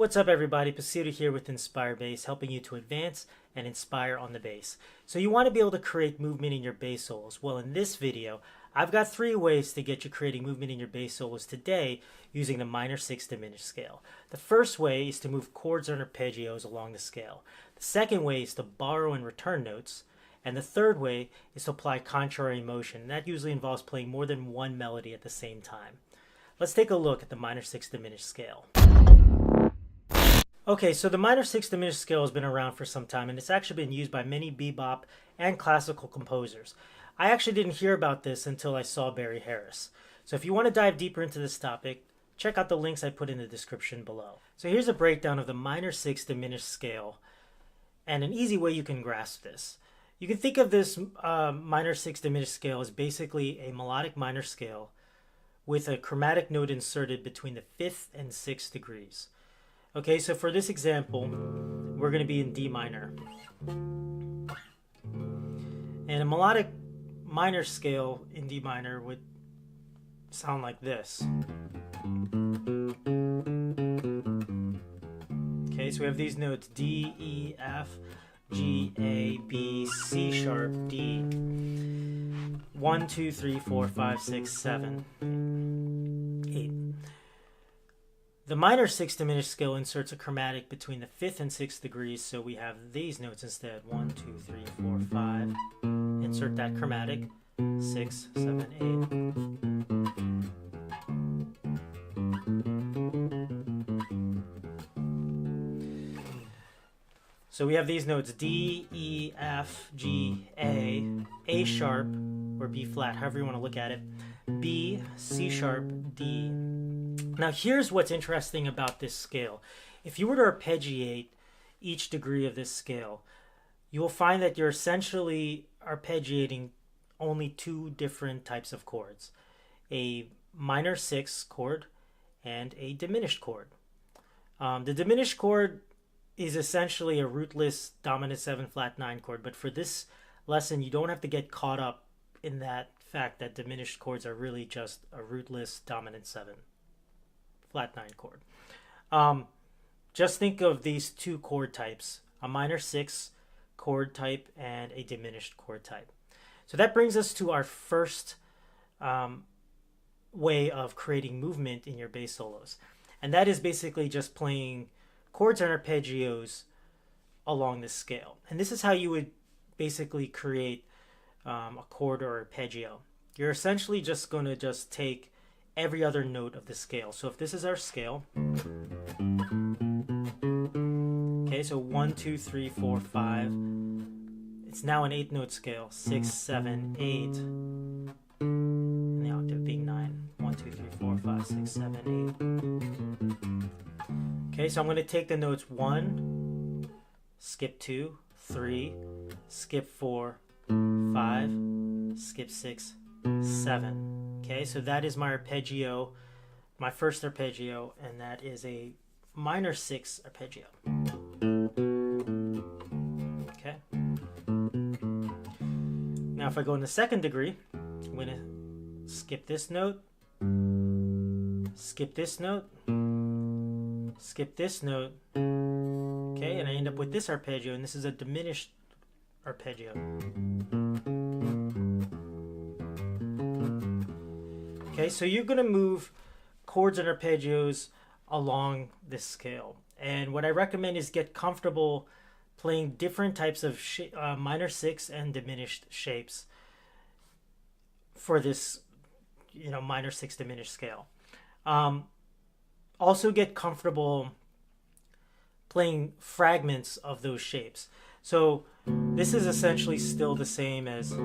What's up everybody, Pasuda here with Inspire Bass, helping you to advance and inspire on the bass. So you want to be able to create movement in your bass solos. Well, in this video, I've got 3 ways to get you creating movement in your bass solos today using the minor 6 diminished scale. The first way is to move chords and arpeggios along the scale. The second way is to borrow and return notes. And the third way is to apply contrary motion. And that usually involves playing more than one melody at the same time. Let's take a look at the minor 6 diminished scale. Okay, so the minor 6 diminished scale has been around for some time, and it's actually been used by many bebop and classical composers. I actually didn't hear about this until I saw Barry Harris. So if you want to dive deeper into this topic, check out the links I put in the description below. So here's a breakdown of the minor 6 diminished scale, and an easy way you can grasp this. You can think of this minor 6 diminished scale as basically a melodic minor scale with a chromatic note inserted between the 5th and 6th degrees. Okay, so for this example, we're going to be in D minor. And a melodic minor scale in D minor would sound like this. Okay, so we have these notes D, E, F, G, A, B, C sharp, D. 1, 2, 3, 4, 5, 6, 7, 8. The minor 6 diminished scale inserts a chromatic between the 5th and 6th degrees, so we have these notes instead. 1, 2, 3, 4, 5. Insert that chromatic. 6, 7, 8. So we have these notes D, E, F, G, A sharp, or B flat, however you want to look at it, B, C sharp, D. Now here's what's interesting about this scale. If you were to arpeggiate each degree of this scale, you will find that you're essentially arpeggiating only 2 different types of chords. A minor 6 chord and a diminished chord. The diminished chord is essentially a rootless dominant 7 flat 9 chord, but for this lesson you don't have to get caught up in that fact that diminished chords are really just a rootless dominant 7 flat 9 chord. Just think of these 2 chord types, a minor 6 chord type and a diminished chord type. So that brings us to our first way of creating movement in your bass solos, and that is basically just playing chords and arpeggios along this scale. And this is how you would basically create a chord or arpeggio. You're essentially just going to take every other note of the scale. So if this is our scale, okay, so 1, 2, 3, 4, 5. It's now an 8-note scale. 6, 7, 8. And the octave being 9. 1, 2, 3, 4, 5, 6, 7, 8. Okay, so I'm going to take the notes 1, skip 2, 3, skip 4, 5, skip 6, 7. Okay, so that is my arpeggio, my first arpeggio, and that is a minor 6 arpeggio. Okay. Now if I go in the 2nd degree, I'm going to skip this note, skip this note, skip this note, okay, and I end up with this arpeggio, and this is a diminished arpeggio. Okay, so you're going to move chords and arpeggios along this scale. And what I recommend is get comfortable playing different types of minor 6 and diminished shapes for this, minor 6 diminished scale. Also get comfortable playing fragments of those shapes. So this is essentially still the same as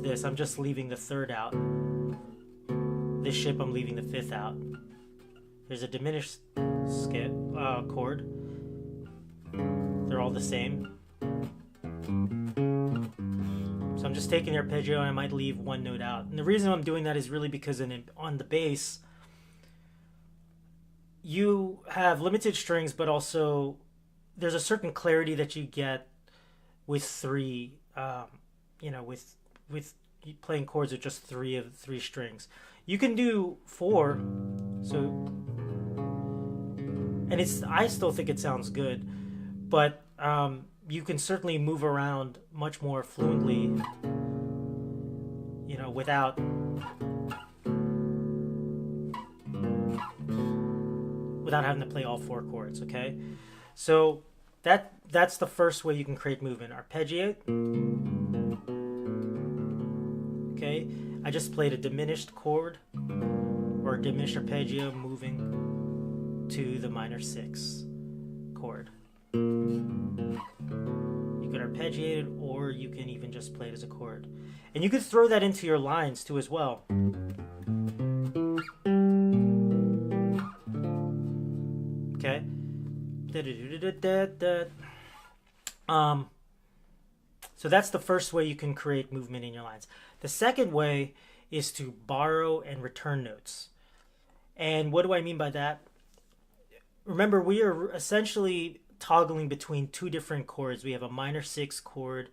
this. I'm just leaving the 3rd out. This shape I'm leaving the 5th out. There's a diminished scale chord. They're all the same. So I'm just taking the arpeggio and I might leave 1 note out. And the reason I'm doing that is really because on the bass, you have limited strings, but also there's a certain clarity that you get with 3, with playing chords with just 3 strings. You can do 4, so and I still think it sounds good, but you can certainly move around much more fluently, you know, without having to play all 4 chords. Okay, so that's the first way you can create movement. Arpeggiate. Okay, I just played a diminished chord or a diminished arpeggio moving to the minor 6 chord. You could arpeggiate it, or you can even just play it as a chord. And you could throw that into your lines too as well. Okay. So that's the first way you can create movement in your lines. The second way is to borrow and return notes. And what do I mean by that? Remember, we are essentially toggling between 2 different chords. We have a minor 6 chord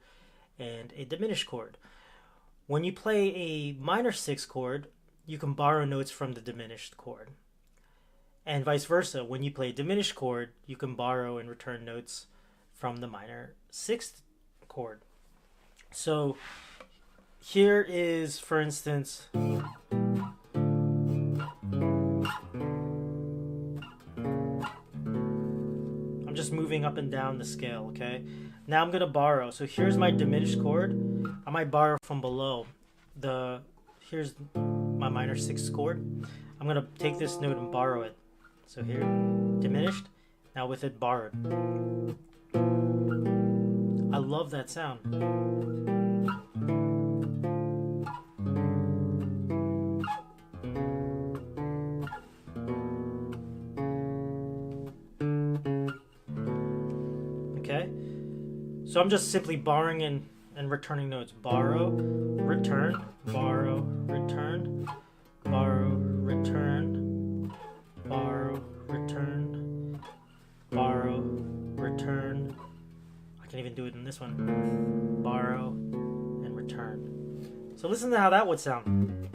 and a diminished chord. When you play a minor 6 chord, you can borrow notes from the diminished chord. And vice versa, when you play a diminished chord, you can borrow and return notes from the minor 6th chord. So here is, for instance, I'm just moving up and down the scale, okay? Now I'm going to borrow. So here's my diminished chord. I might borrow from below. Here's my minor 6th chord. I'm going to take this note and borrow it. So here, diminished, now with it borrowed. I love that sound. Okay, so I'm just simply borrowing and returning notes. Borrow, return, borrow, return, borrow, return, borrow, return, borrow, return. I can even do it in this one. Borrow and return. So listen to how that would sound.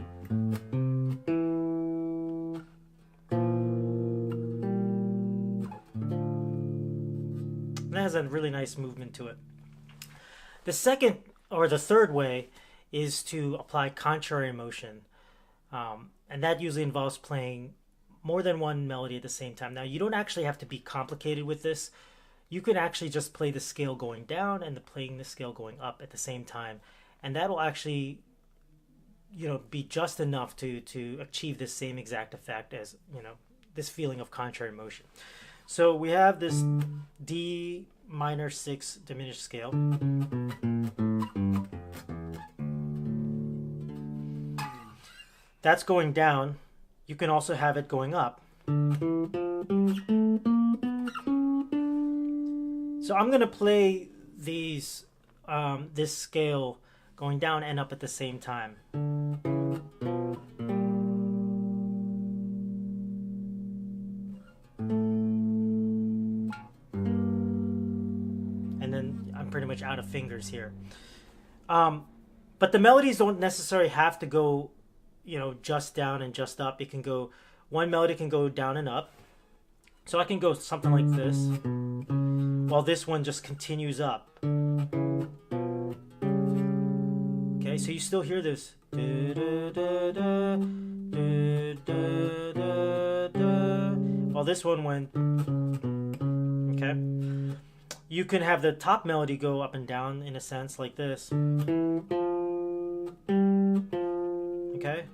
That has a really nice movement to it. The second or the third way is to apply contrary motion. And that usually involves playing more than one melody at the same time. Now, you don't actually have to be complicated with this. You can actually just play the scale going down and playing the scale going up at the same time. And that'll actually, you know, be just enough to achieve the same exact effect as, you know, this feeling of contrary motion. So we have this D minor 6 diminished scale. That's going down. You can also have it going up. So I'm going to play these, this scale going down and up at the same time. And then I'm pretty much out of fingers here. But the melodies don't necessarily have to go, you know, just down and just up. It can go, one melody can go down and up. So I can go something like this, while this one just continues up. Okay, so you still hear this. While this one went. Okay. You can have the top melody go up and down in a sense like this. Okay.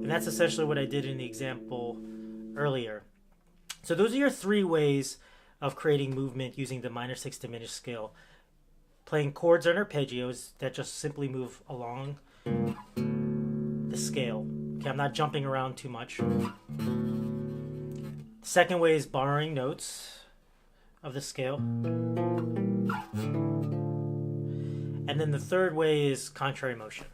And that's essentially what I did in the example earlier. So those are your 3 ways of creating movement using the minor 6 diminished scale. Playing chords and arpeggios that just simply move along the scale. Okay, I'm not jumping around too much. The second way is borrowing notes of the scale. And then the third way is contrary motion.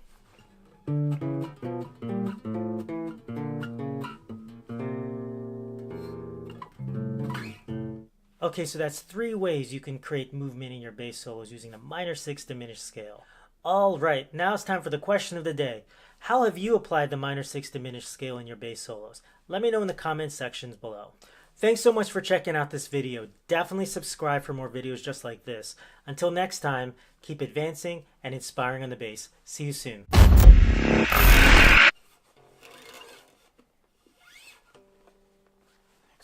Okay, so that's 3 ways you can create movement in your bass solos using the minor 6 diminished scale. All right, now it's time for the question of the day. How have you applied the minor 6 diminished scale in your bass solos? Let me know in the comment sections below. Thanks so much for checking out this video. Definitely subscribe for more videos just like this. Until next time, keep advancing and inspiring on the bass. See you soon. Here's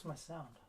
my sound.